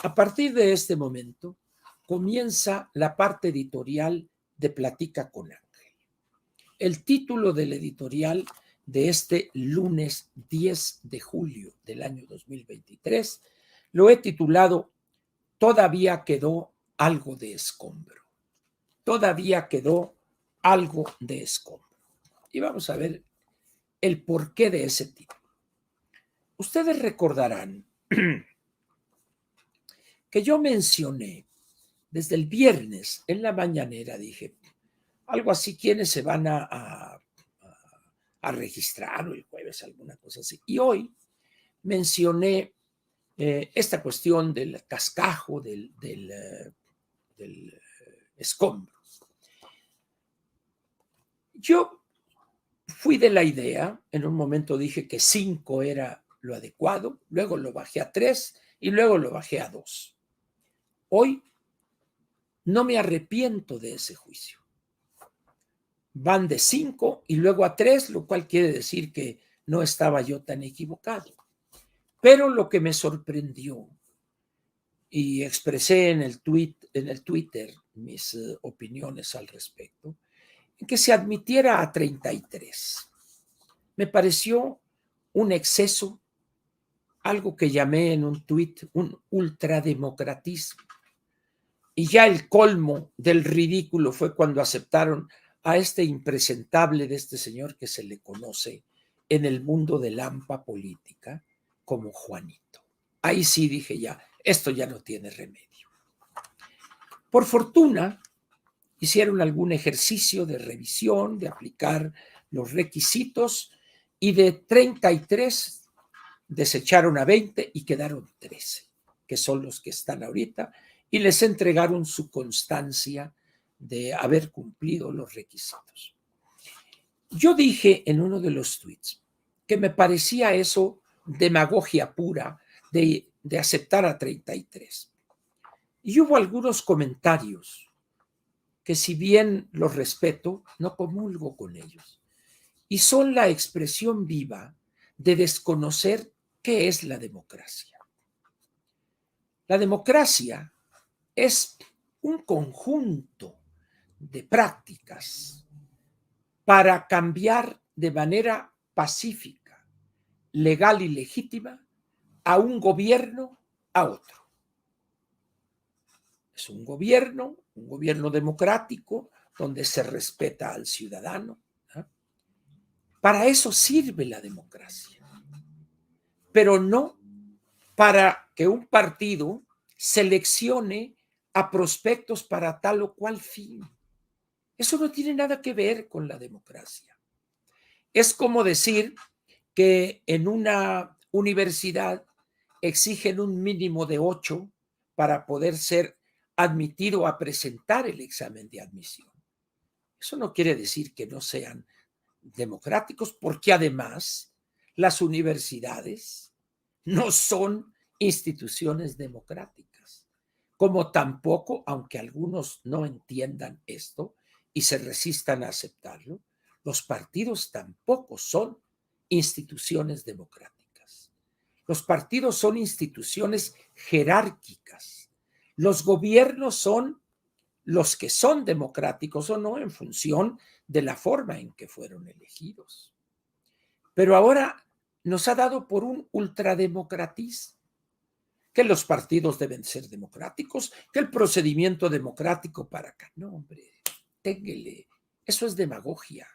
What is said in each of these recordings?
A partir de este momento comienza la parte editorial de Platica con Ángel. El título del editorial de este lunes 10 de julio del año 2023 lo he titulado Todavía quedó algo de escombro. Todavía quedó algo de escombro. Y vamos a ver el porqué de ese título. Ustedes recordarán que yo mencioné desde el viernes en la mañanera, dije algo así, ¿quiénes se van a registrar? O el jueves, alguna cosa así. Y hoy mencioné esta cuestión del cascajo, del escombro. Yo fui de la idea, en un momento dije que 5 era lo adecuado, luego lo bajé a 3 y luego lo bajé a 2. Hoy no me arrepiento de ese juicio. Van de 5 y luego a 3, lo cual quiere decir que no estaba yo tan equivocado. Pero lo que me sorprendió, y expresé en el Twitter mis opiniones al respecto, que se admitiera a 33. Me pareció un exceso, algo que llamé en un tuit un ultrademocratismo. Y ya el colmo del ridículo fue cuando aceptaron a este impresentable de este señor que se le conoce en el mundo de la AMPA política como Juanito. Ahí sí dije ya, esto ya no tiene remedio. Por fortuna, hicieron algún ejercicio de revisión, de aplicar los requisitos, y de 33 desecharon a 20 y quedaron 13, que son los que están ahorita, y les entregaron su constancia de haber cumplido los requisitos. Yo dije en uno de los tweets que me parecía eso demagogia pura de aceptar a 33. Y hubo algunos comentarios que, si bien los respeto, no comulgo con ellos. Y son la expresión viva de desconocer qué es la democracia. La democracia es un conjunto de prácticas para cambiar de manera pacífica, legal y legítima a un gobierno a otro. Es un gobierno democrático donde se respeta al ciudadano. Para eso sirve la democracia, pero no para que un partido seleccione a prospectos para tal o cual fin. Eso no tiene nada que ver con la democracia. Es como decir que en una universidad exigen un mínimo de 8 para poder ser admitido a presentar el examen de admisión. Eso no quiere decir que no sean democráticos, porque además las universidades no son instituciones democráticas, como tampoco, aunque algunos no entiendan esto y se resistan a aceptarlo, los partidos tampoco son instituciones democráticas. Los partidos son instituciones jerárquicas. Los gobiernos son los que son democráticos o no en función de la forma en que fueron elegidos. Pero ahora nos ha dado por un ultrademocratismo, que los partidos deben ser democráticos, que el procedimiento democrático para acá. No, hombre, ténguele, eso es demagogia.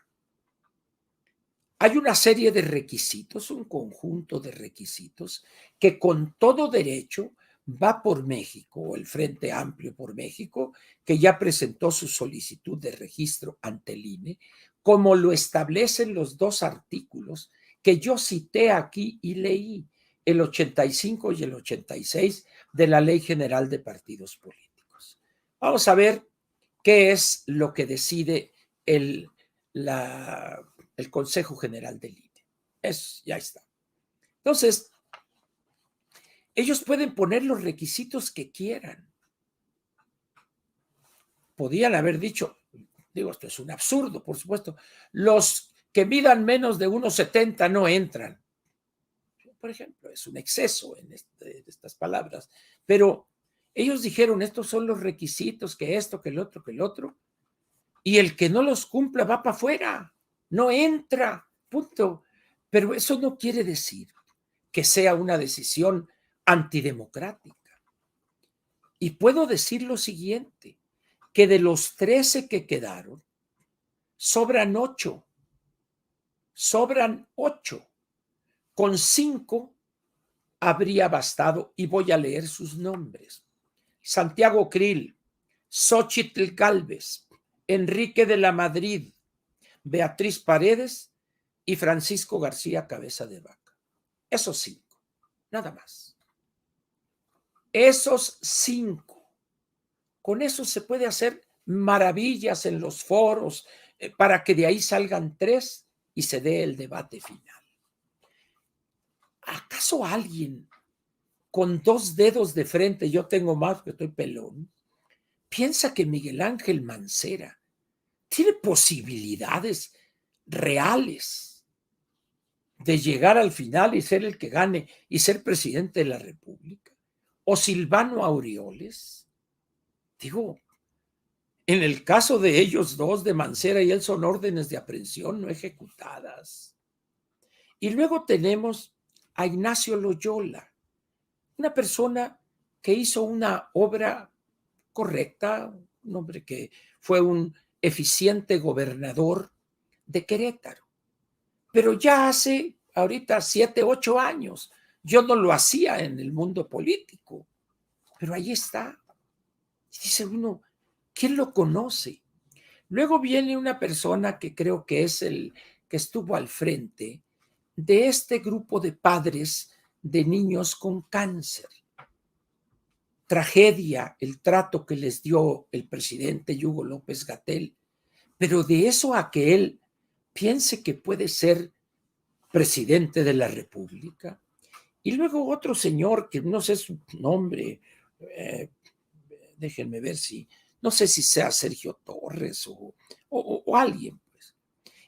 Hay una serie de requisitos, un conjunto de requisitos que con todo derecho va por México, o el Frente Amplio por México, que ya presentó su solicitud de registro ante el INE, como lo establecen los 2 artículos que yo cité aquí y leí, el 85 y el 86 de la Ley General de Partidos Políticos. Vamos a ver qué es lo que decide el Consejo General del INE. Ya está. Entonces, ellos pueden poner los requisitos que quieran. Podían haber dicho, digo, esto es un absurdo, por supuesto, los que midan menos de 1,70 no entran. Por ejemplo, es un exceso en estas palabras, pero Ellos dijeron, estos son los requisitos, que esto, que el otro, que el otro, y el que no los cumpla va para afuera, no entra, punto. Pero eso no quiere decir que sea una decisión antidemocrática. Y puedo decir lo siguiente, que de los 13 que quedaron, sobran 8. Sobran 8. Con 5 habría bastado, y voy a leer sus nombres. Santiago Krill, Xóchitl Gálvez, Enrique de la Madrid, Beatriz Paredes y Francisco García Cabeza de Vaca. Esos 5, nada más. Esos 5. Con eso se puede hacer maravillas en los foros para que de ahí salgan 3 y se dé el debate final. ¿Acaso alguien con 2 dedos de frente, yo tengo más porque estoy pelón, piensa que Miguel Ángel Mancera tiene posibilidades reales de llegar al final y ser el que gane y ser presidente de la República? ¿O Silvano Aureoles? Digo, en el caso de ellos dos, de Mancera y él, son órdenes de aprehensión no ejecutadas. Y luego tenemos a Ignacio Loyola, una persona que hizo una obra correcta, un hombre que fue un eficiente gobernador de Querétaro. Pero ya hace ahorita 7, 8 años, yo no lo hacía en el mundo político, pero ahí está. Y dice uno, ¿quién lo conoce? Luego viene una persona que creo que es el que estuvo al frente de este grupo de padres de niños con cáncer. Tragedia el trato que les dio el presidente Hugo López-Gatell, pero de eso a que él piense que puede ser presidente de la República. Y luego otro señor que no sé su nombre, déjenme ver si, no sé si sea Sergio Torres o alguien, pues.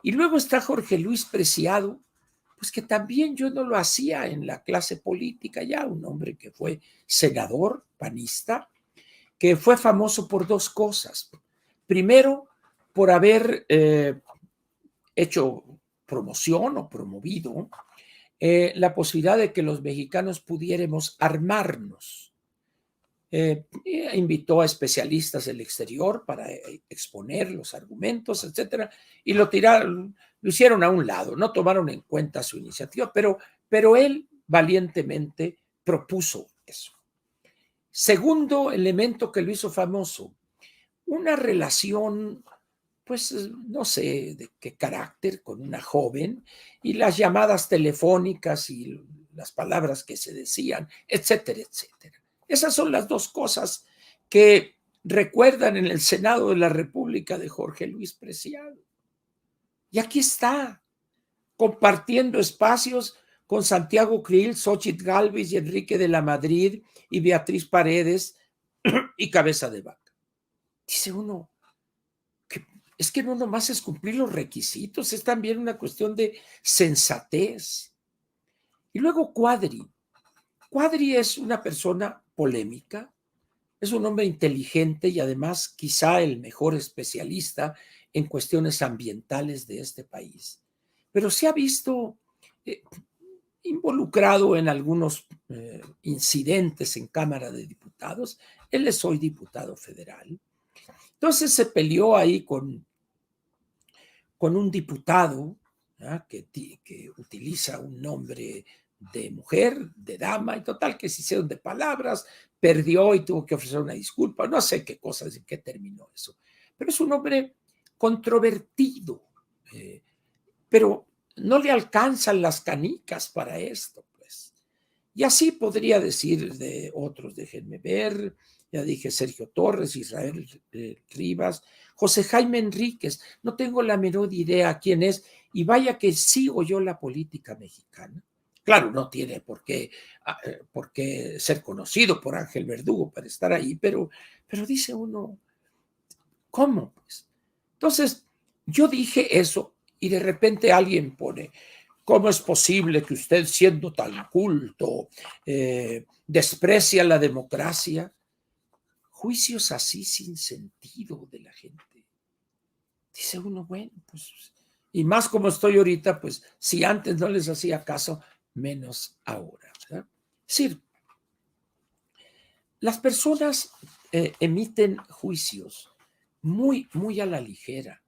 Y luego está Jorge Luis Preciado, pues que también yo no lo hacía en la clase política ya, un hombre que fue senador panista, que fue famoso por 2 cosas. Primero, por haber hecho promoción o promovido la posibilidad de que los mexicanos pudiéramos armarnos. Invitó a especialistas del exterior para exponer los argumentos, etcétera, y lo tiraron, lo hicieron a un lado, no tomaron en cuenta su iniciativa, pero él valientemente propuso eso. Segundo elemento que lo hizo famoso, una relación, pues no sé de qué carácter, con una joven, y las llamadas telefónicas y las palabras que se decían, etcétera, etcétera. Esas son las 2 cosas que recuerdan en el Senado de la República de Jorge Luis Preciado. Y aquí está, compartiendo espacios con Santiago Krill, Xóchitl Gálvez y Enrique de la Madrid y Beatriz Paredes y Cabeza de Vaca. Dice uno, es que no nomás es cumplir los requisitos, es también una cuestión de sensatez. Y luego Cuadri. Cuadri es una persona polémica, es un hombre inteligente y además quizá el mejor especialista en cuestiones ambientales de este país. Pero se ha visto involucrado en algunos incidentes en Cámara de Diputados. Él es hoy diputado federal. Entonces se peleó ahí con un diputado que utiliza un nombre de mujer, de dama, y total que se hicieron de palabras, perdió y tuvo que ofrecer una disculpa, no sé qué cosas, en qué terminó eso. Pero es un hombre controvertido, pero no le alcanzan las canicas para esto, pues. Y así podría decir de otros, déjenme ver, ya dije Sergio Torres, Israel Rivas, José Jaime Enríquez, no tengo la menor idea quién es, y vaya que sigo yo la política mexicana. Claro, no tiene por qué ser conocido por Ángel Verdugo para estar ahí, pero dice uno, ¿cómo? Pues? Entonces, yo dije eso y de repente alguien pone, ¿cómo es posible que usted, siendo tan culto, desprecia la democracia? juicios así sin sentido de la gente. Dice uno, bueno, pues, y más como estoy ahorita, pues si antes no les hacía caso, menos ahora, ¿verdad? Es decir, las personas emiten juicios muy a la ligera.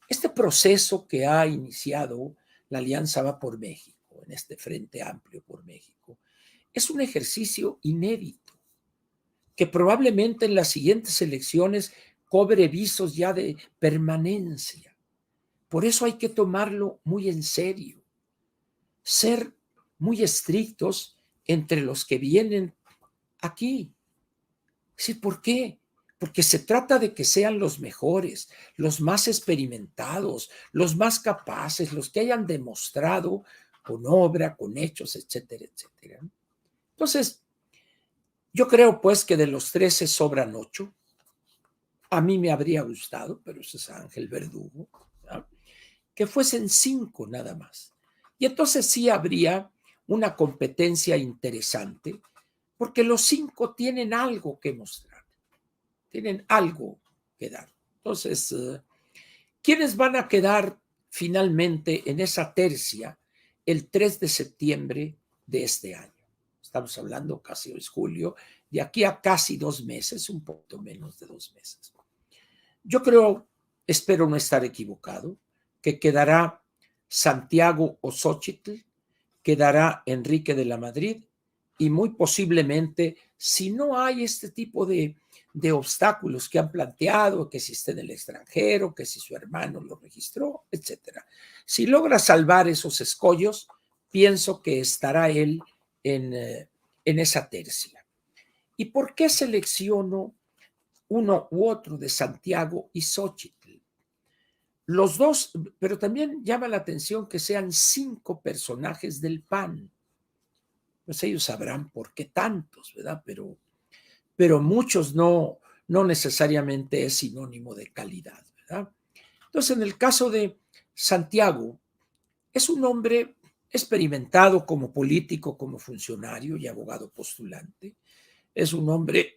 Este proceso que ha iniciado la Alianza Va por México, en este Frente Amplio por México, es un ejercicio inédito que probablemente en las siguientes elecciones cobre visos ya de permanencia. Por eso hay que tomarlo muy en serio, ser muy estrictos entre los que vienen aquí. Sí, ¿por qué? Porque se trata de que sean los mejores, los más experimentados, los más capaces, los que hayan demostrado con obra, con hechos, etcétera, etcétera. Entonces, yo creo pues que de los 13 sobran 8. A mí me habría gustado, pero ese es Ángel Verdugo, ¿no?, que fuesen 5 nada más. Y entonces sí habría una competencia interesante, porque los 5 tienen algo que mostrar, tienen algo que dar. Entonces, ¿quiénes van a quedar finalmente en esa tercia el 3 de septiembre de este año? Estamos hablando casi hoy es julio, de aquí a casi 2 meses, un poco menos de 2 meses. Yo creo, espero no estar equivocado, que quedará Santiago o Xóchitl, quedará Enrique de la Madrid y muy posiblemente, si no hay este tipo de obstáculos que han planteado, que si está en el extranjero, que si su hermano lo registró, etcétera. Si logra salvar esos escollos, pienso que estará él en esa tercia. ¿Y por qué selecciono uno u otro de Santiago y Xóchitl? Los dos, pero también llama la atención que sean 5 personajes del PAN. Pues ellos sabrán por qué tantos, ¿verdad? Pero muchos no necesariamente es sinónimo de calidad, ¿verdad? Entonces, en el caso de Santiago, es un hombre experimentado como político, como funcionario y abogado postulante. Es un hombre,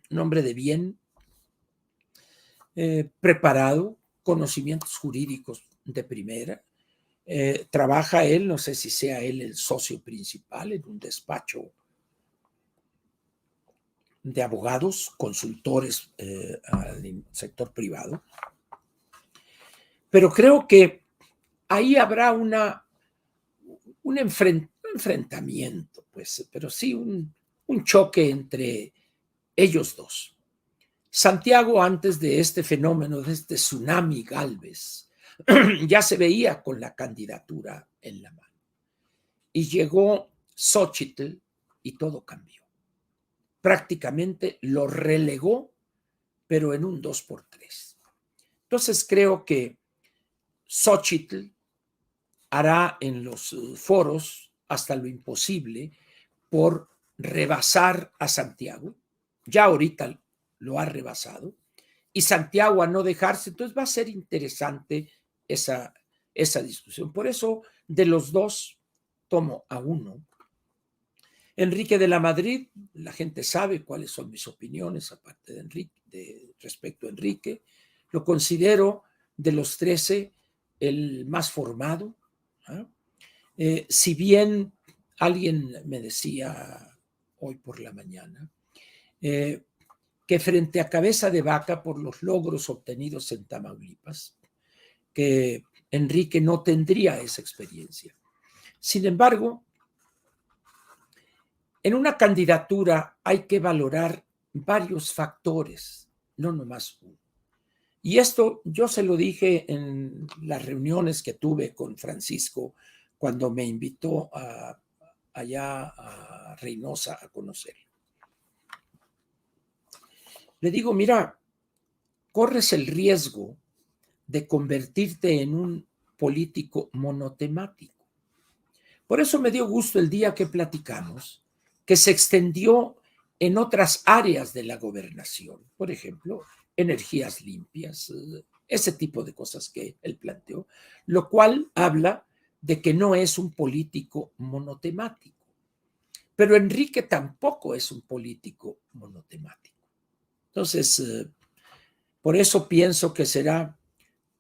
un hombre de bien, preparado, conocimientos jurídicos de primera. Trabaja él, no sé si sea él el socio principal en un despacho de abogados, consultores al sector privado. Pero creo que ahí habrá un enfrentamiento, pues, pero sí un choque entre ellos dos. Santiago, antes de este fenómeno, de este tsunami Gálvez, ya se veía con la candidatura en la mano. Y llegó Xóchitl y todo cambió. Prácticamente lo relegó, pero en un 2x3. Entonces creo que Xóchitl hará en los foros hasta lo imposible por rebasar a Santiago. Ya ahorita lo ha rebasado. Y Santiago a no dejarse. Entonces va a ser interesante esa discusión. Por eso, de los dos, tomo a uno. Enrique de la Madrid, la gente sabe cuáles son mis opiniones, aparte de Enrique, respecto a Enrique. Lo considero de los 13 el más formado. Si bien alguien me decía hoy por la mañana que frente a Cabeza de Vaca, por los logros obtenidos en Tamaulipas, que Enrique no tendría esa experiencia. Sin embargo, en una candidatura hay que valorar varios factores, no nomás uno. Y esto yo se lo dije en las reuniones que tuve con Francisco cuando me invitó allá a Reynosa a conocerlo. Le digo, mira, corres el riesgo de convertirte en un político monotemático. Por eso me dio gusto el día que platicamos, que se extendió en otras áreas de la gobernación, por ejemplo, energías limpias, ese tipo de cosas que él planteó, lo cual habla de que no es un político monotemático. Pero Enrique tampoco es un político monotemático. Entonces, por eso pienso que será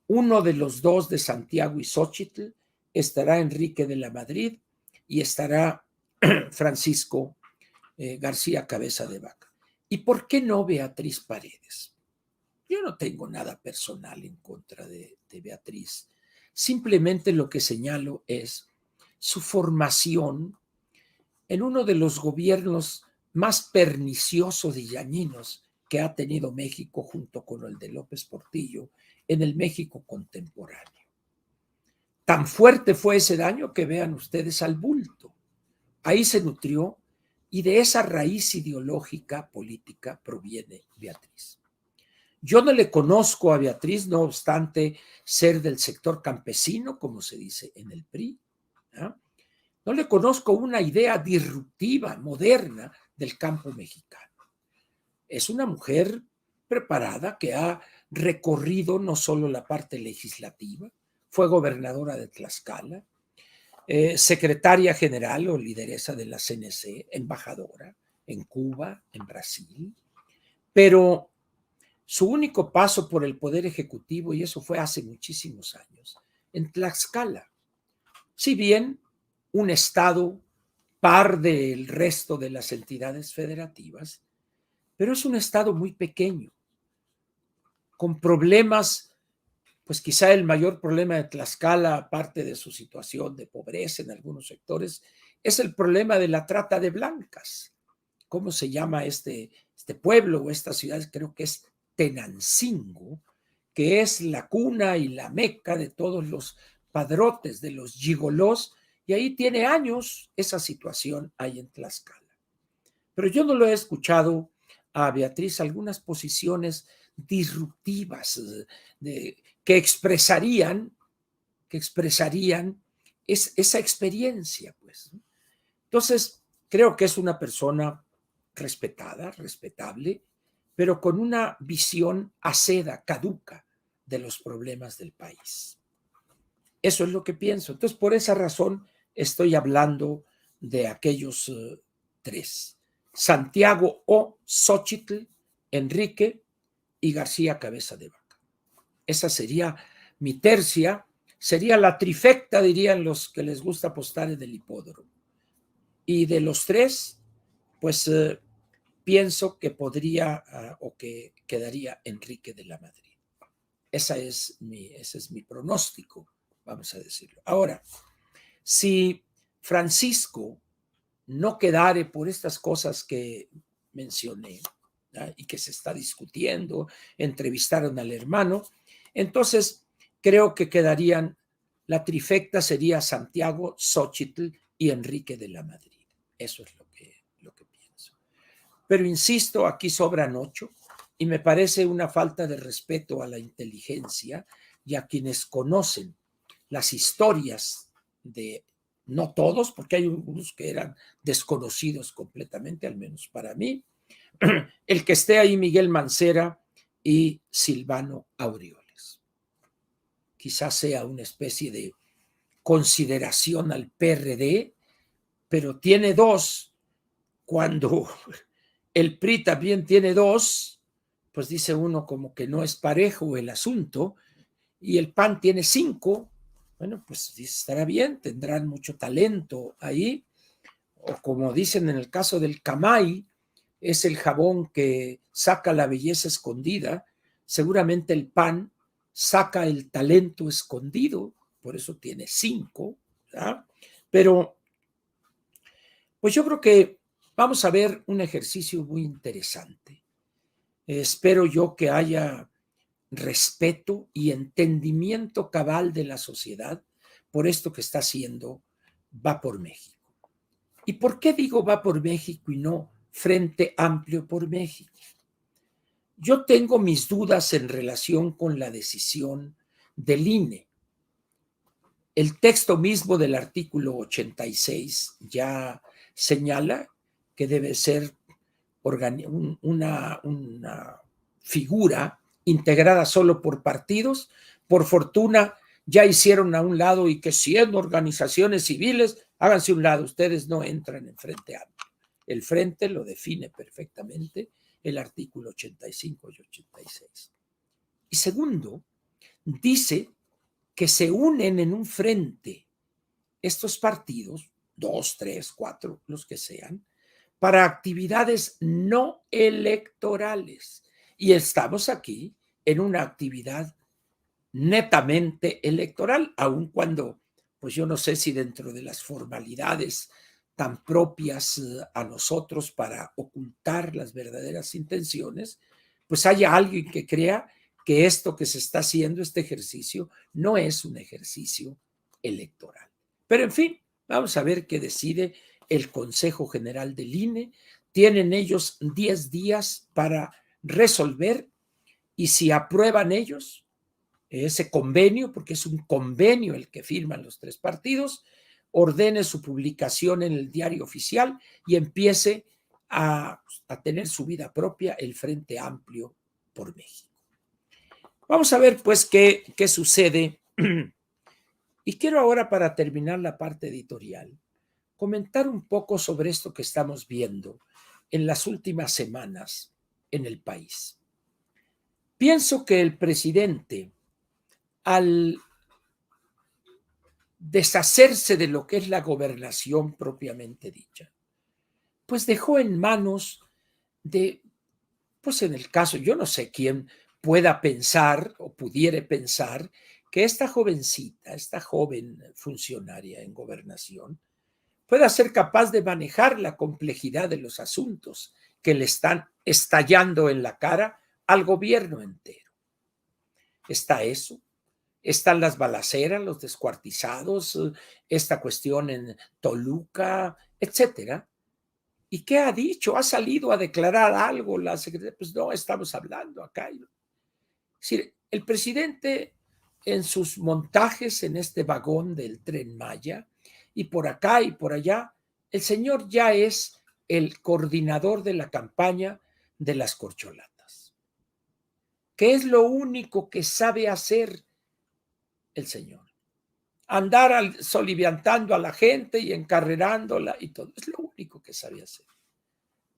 uno de los dos de Santiago y Xóchitl, estará Enrique de la Madrid y estará Francisco García Cabeza de Vaca. ¿Y por qué no Beatriz Paredes? Yo no tengo nada personal en contra de Beatriz. Simplemente lo que señalo es su formación en uno de los gobiernos más perniciosos y dañinos que ha tenido México junto con el de López Portillo en el México contemporáneo. Tan fuerte fue ese daño que vean ustedes al bulto. Ahí se nutrió y de esa raíz ideológica política proviene Beatriz. Yo no le conozco a Beatriz, no obstante ser del sector campesino, como se dice en el PRI. No le conozco una idea disruptiva, moderna del campo mexicano. Es una mujer preparada que ha recorrido no solo la parte legislativa, fue gobernadora de Tlaxcala, secretaria general o lideresa de la CNC, embajadora en Cuba, en Brasil, pero su único paso por el Poder Ejecutivo, y eso fue hace muchísimos años, en Tlaxcala. Si bien un estado par del resto de las entidades federativas, pero es un estado muy pequeño, con problemas, pues quizá el mayor problema de Tlaxcala, aparte de su situación de pobreza en algunos sectores, es el problema de la trata de blancas. ¿Cómo se llama este pueblo o esta ciudad? Creo que es Tenancingo, que es la cuna y la meca de todos los padrotes, de los gigolós, y ahí tiene años esa situación ahí en Tlaxcala. Pero yo no lo he escuchado a Beatriz algunas posiciones disruptivas que expresarían esa experiencia, pues. Entonces, creo que es una persona respetada, respetable, pero con una visión aceda, caduca de los problemas del país. Eso es lo que pienso. Entonces, por esa razón estoy hablando de aquellos tres: Santiago o Xóchitl, Enrique y García Cabeza de Vaca. Esa sería mi tercia, sería la trifecta, dirían los que les gusta apostar en el hipódromo. Y de los tres, pues pienso que podría o que quedaría Enrique de la Madrid. Ese es mi pronóstico, vamos a decirlo. Ahora, si Francisco no quedare por estas cosas que mencioné, ¿no?, y que se está discutiendo, entrevistaron al hermano, entonces creo que quedarían, la trifecta sería Santiago, Xóchitl y Enrique de la Madrid. Eso es lo que pienso. Pero insisto, aquí sobran 8 y me parece una falta de respeto a la inteligencia y a quienes conocen las historias de, no todos, porque hay algunos que eran desconocidos completamente, al menos para mí, el que esté ahí Miguel Mancera y Silvano Aureoles. Quizás sea una especie de consideración al PRD, pero tiene 2, cuando el PRI también tiene 2, pues dice uno como que no es parejo el asunto, y el PAN tiene 5, bueno, pues estará bien, tendrán mucho talento ahí, o como dicen en el caso del Camay, es el jabón que saca la belleza escondida, seguramente el PAN saca el talento escondido, por eso tiene 5, ¿verdad? Pero pues yo creo que vamos a ver un ejercicio muy interesante. Espero yo que haya respeto y entendimiento cabal de la sociedad por esto que está haciendo Va por México. ¿Y por qué digo Va por México y no Frente Amplio por México? Yo tengo mis dudas en relación con la decisión del INE. El texto mismo del artículo 86 ya señala que debe ser una figura integrada solo por partidos. Por fortuna ya hicieron a un lado, y que siendo organizaciones civiles, háganse a un lado, ustedes no entran en Frente Amplio. el frente lo define perfectamente el artículo 85 y 86. Y segundo, dice que se unen en un frente estos partidos, 2, 3, 4, los que sean, para actividades no electorales. Y estamos aquí en una actividad netamente electoral, aun cuando, pues yo no sé si dentro de las formalidades tan propias a nosotros para ocultar las verdaderas intenciones, pues haya alguien que crea que esto que se está haciendo, este ejercicio, no es un ejercicio electoral. Pero en fin, vamos a ver qué decide el Consejo General del INE. Tienen ellos 10 días para resolver y si aprueban ellos ese convenio, porque es un convenio el que firman los tres partidos, ordene su publicación en el diario oficial y empiece a tener su vida propia el Frente Amplio por México. Vamos a ver pues qué sucede. Y quiero ahora, para terminar la parte editorial, comentar un poco sobre esto que estamos viendo en las últimas semanas en el país. Pienso que el presidente, al deshacerse de lo que es la gobernación propiamente dicha, pues dejó en manos de, pues en el caso, yo no sé quién pueda pensar o pudiera pensar que esta jovencita, esta joven funcionaria en gobernación, pueda ser capaz de manejar la complejidad de los asuntos que le están estallando en la cara al gobierno entero. Está eso. Están las balaceras, los descuartizados, esta cuestión en Toluca, etcétera. ¿Y qué ha dicho? ¿Ha salido a declarar algo la secretaria? Pues no, estamos hablando acá. Es decir, el presidente en sus montajes en este vagón del Tren Maya, y por acá y por allá, el señor ya es el coordinador de la campaña de las corcholatas. ¿Qué es lo único que sabe hacer el señor? Andar soliviantando a la gente y encarrerándola y todo. Es lo único que sabe hacer.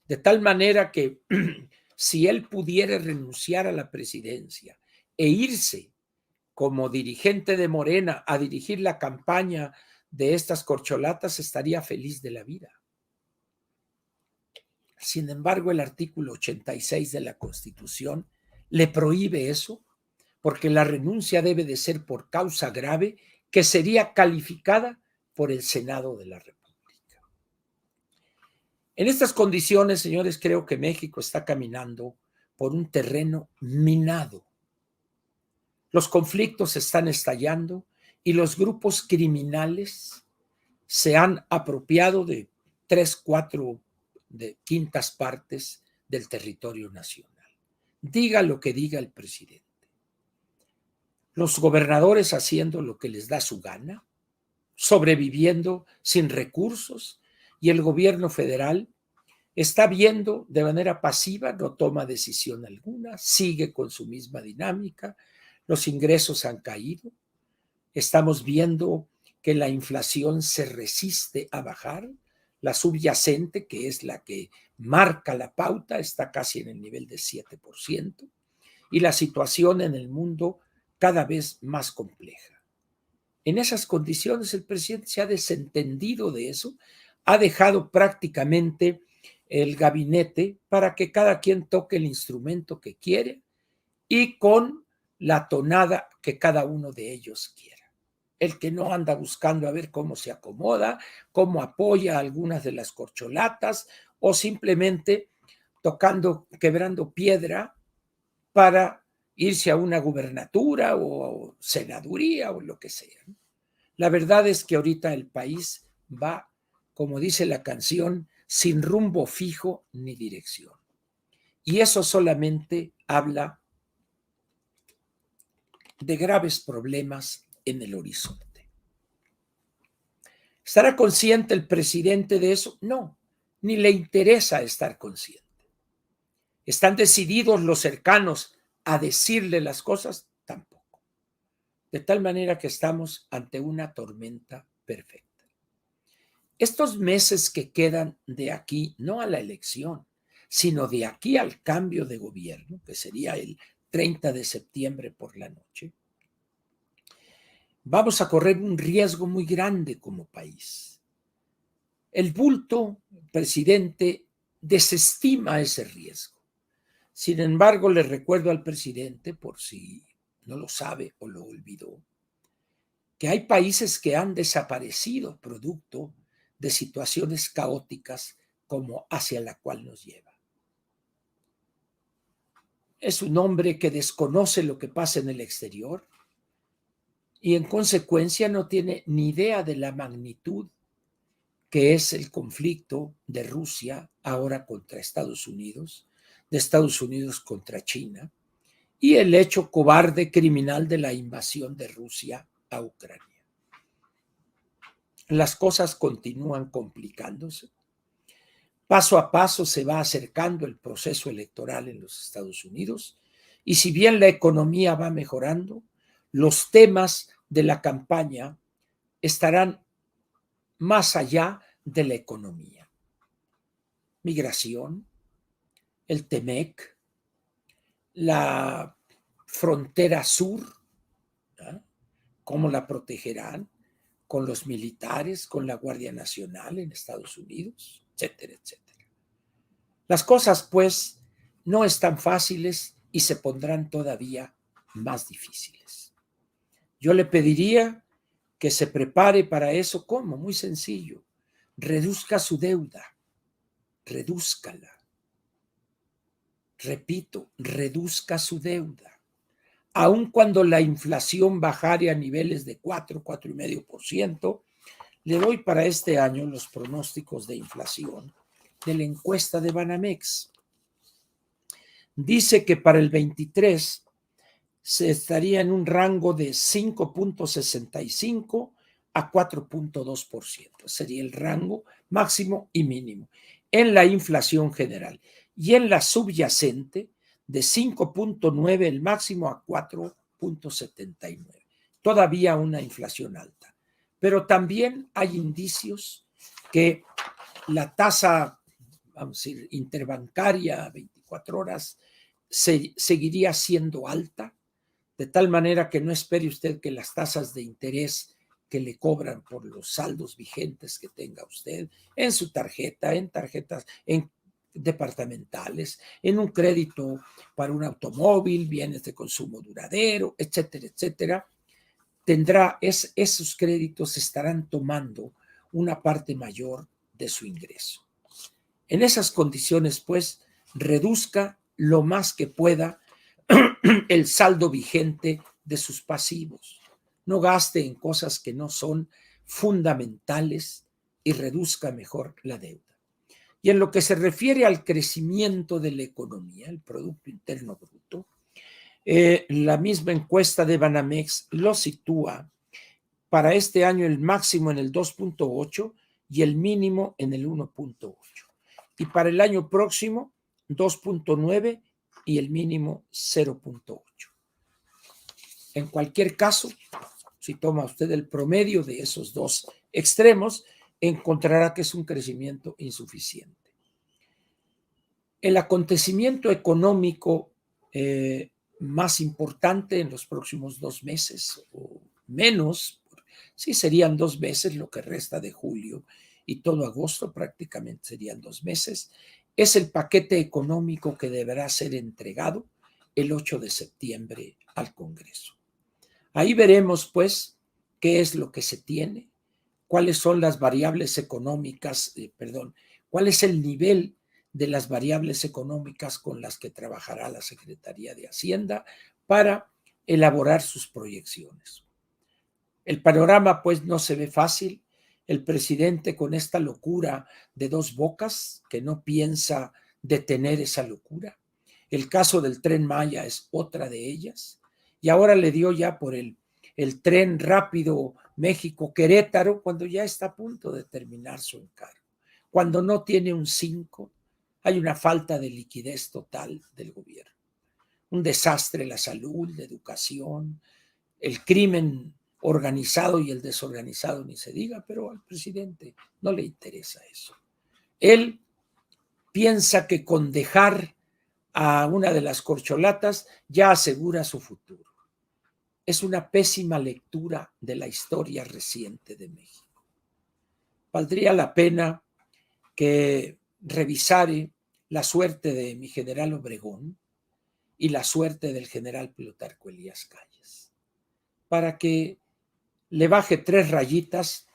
De tal manera que si él pudiera renunciar a la presidencia e irse como dirigente de Morena a dirigir la campaña de estas corcholatas, estaría feliz de la vida. Sin embargo, el artículo 86 de la Constitución le prohíbe eso, porque la renuncia debe de ser por causa grave que sería calificada por el Senado de la República. En estas condiciones, señores, creo que México está caminando por un terreno minado. Los conflictos están estallando y los grupos criminales se han apropiado de 3, 4 de quintas partes del territorio nacional. Diga lo que diga el presidente. Los gobernadores haciendo lo que les da su gana, sobreviviendo sin recursos, y el gobierno federal está viendo de manera pasiva, no toma decisión alguna, sigue con su misma dinámica, los ingresos han caído, estamos viendo que la inflación se resiste a bajar, la subyacente, que es la que marca la pauta, está casi en el nivel de 7%, y la situación en el mundo cada vez más compleja. En esas condiciones el presidente se ha desentendido de eso, ha dejado prácticamente el gabinete para que cada quien toque el instrumento que quiere y con la tonada que cada uno de ellos quiera. El que no anda buscando a ver cómo se acomoda, cómo apoya a algunas de las corcholatas o simplemente tocando, quebrando piedra para irse a una gubernatura o senaduría o lo que sea. La verdad es que ahorita el país va, como dice la canción, sin rumbo fijo ni dirección. Y eso solamente habla de graves problemas en el horizonte. ¿Estará consciente el presidente de eso? No, ni le interesa estar consciente. ¿Están decididos los cercanos a decirle las cosas? Tampoco. De tal manera que estamos ante una tormenta perfecta. Estos meses que quedan de aquí, no a la elección, sino de aquí al cambio de gobierno, que sería el 30 de septiembre por la noche, vamos a correr un riesgo muy grande como país. El bulto, presidente, desestima ese riesgo. Sin embargo, le recuerdo al presidente, por si no lo sabe o lo olvidó, que hay países que han desaparecido producto de situaciones caóticas como hacia la cual nos lleva. Es un hombre que desconoce lo que pasa en el exterior y en consecuencia no tiene ni idea de la magnitud que es el conflicto de Rusia ahora contra Estados Unidos, de Estados Unidos contra China, y el hecho cobarde criminal de la invasión de Rusia a Ucrania. Las cosas continúan complicándose. Paso a paso se va acercando el proceso electoral en los Estados Unidos y si bien la economía va mejorando, los temas de la campaña estarán más allá de la economía. Migración, el TEMEC, la frontera sur, ¿no? ¿Cómo la protegerán? Con los militares, con la Guardia Nacional en Estados Unidos, etcétera, etcétera. Las cosas, pues, no están fáciles y se pondrán todavía más difíciles. Yo le pediría que se prepare para eso. ¿Cómo? Muy sencillo. Reduzca su deuda, redúzcala. Repito, reduzca su deuda. Aun cuando la inflación bajare a niveles de 4, 4,5%, le doy para este año los pronósticos de inflación de la encuesta de Banamex. Dice que para el 23 se estaría en un rango de 5,65 a 4,2%. Sería el rango máximo y mínimo en la inflación general. Y en la subyacente, de 5,9 el máximo a 4,79. Todavía una inflación alta. Pero también hay indicios que la tasa, vamos a decir, interbancaria 24 horas seguiría siendo alta, de tal manera que no espere usted que las tasas de interés que le cobran por los saldos vigentes que tenga usted en su tarjeta, en tarjetas, en departamentales, en un crédito para un automóvil, bienes de consumo duradero, etcétera, etcétera, esos créditos estarán tomando una parte mayor de su ingreso. En esas condiciones, pues, reduzca lo más que pueda el saldo vigente de sus pasivos. No gaste en cosas que no son fundamentales y reduzca mejor la deuda. Y en lo que se refiere al crecimiento de la economía, el Producto Interno Bruto, la misma encuesta de Banamex lo sitúa para este año el máximo en el 2,8 y el mínimo en el 1,8. Y para el año próximo, 2,9 y el mínimo 0,8. En cualquier caso, si toma usted el promedio de esos dos extremos, encontrará que es un crecimiento insuficiente. El acontecimiento económico más importante en los próximos 2 meses o menos, sí serían 2 meses lo que resta de julio y todo agosto, prácticamente serían 2 meses, es el paquete económico que deberá ser entregado el 8 de septiembre al Congreso. Ahí veremos, pues, qué es lo que se tiene, cuáles son las variables económicas, cuál es el nivel de las variables económicas con las que trabajará la Secretaría de Hacienda para elaborar sus proyecciones. El panorama, pues, no se ve fácil. El presidente, con esta locura de 2 bocas, que no piensa detener esa locura. El caso del Tren Maya es otra de ellas. Y ahora le dio ya por el tren rápido México-Querétaro, cuando ya está a punto de terminar su encargo. Cuando no tiene un 5, hay una falta de liquidez total del gobierno. Un desastre la salud, la educación, el crimen organizado y el desorganizado ni se diga, pero al presidente no le interesa eso. Él piensa que con dejar a una de las corcholatas ya asegura su futuro. Es una pésima lectura de la historia reciente de México. Valdría la pena que revisare la suerte de mi general Obregón y la suerte del general Plutarco Elías Calles, para que le baje 3 rayitas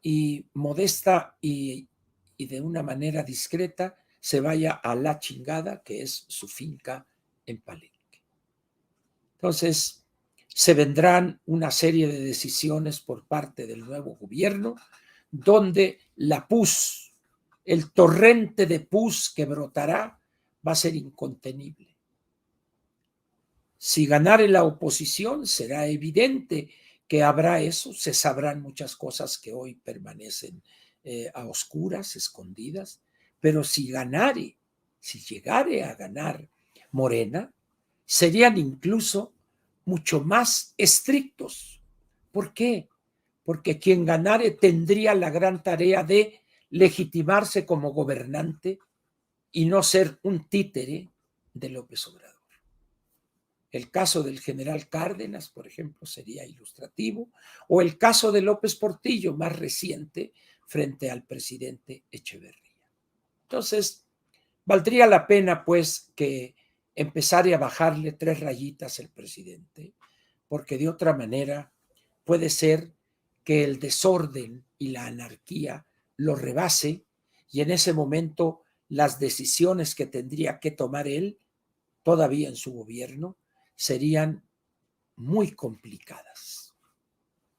y modesta y de una manera discreta se vaya a la chingada, que es su finca en Palenque. Entonces, se vendrán una serie de decisiones por parte del nuevo gobierno, donde la pus, el torrente de pus que brotará, va a ser incontenible. Si ganare la oposición, será evidente que habrá eso, se sabrán muchas cosas que hoy permanecen a oscuras, escondidas, pero si ganare, si llegare a ganar Morena, serían incluso mucho más estrictos. ¿Por qué? Porque quien ganare tendría la gran tarea de legitimarse como gobernante y no ser un títere de López Obrador. El caso del general Cárdenas, por ejemplo, sería ilustrativo, o el caso de López Portillo, más reciente, frente al presidente Echeverría. Entonces, valdría la pena, pues, que empezara a bajarle 3 rayitas al presidente, porque de otra manera puede ser que el desorden y la anarquía lo rebase y en ese momento las decisiones que tendría que tomar él, todavía en su gobierno, serían muy complicadas.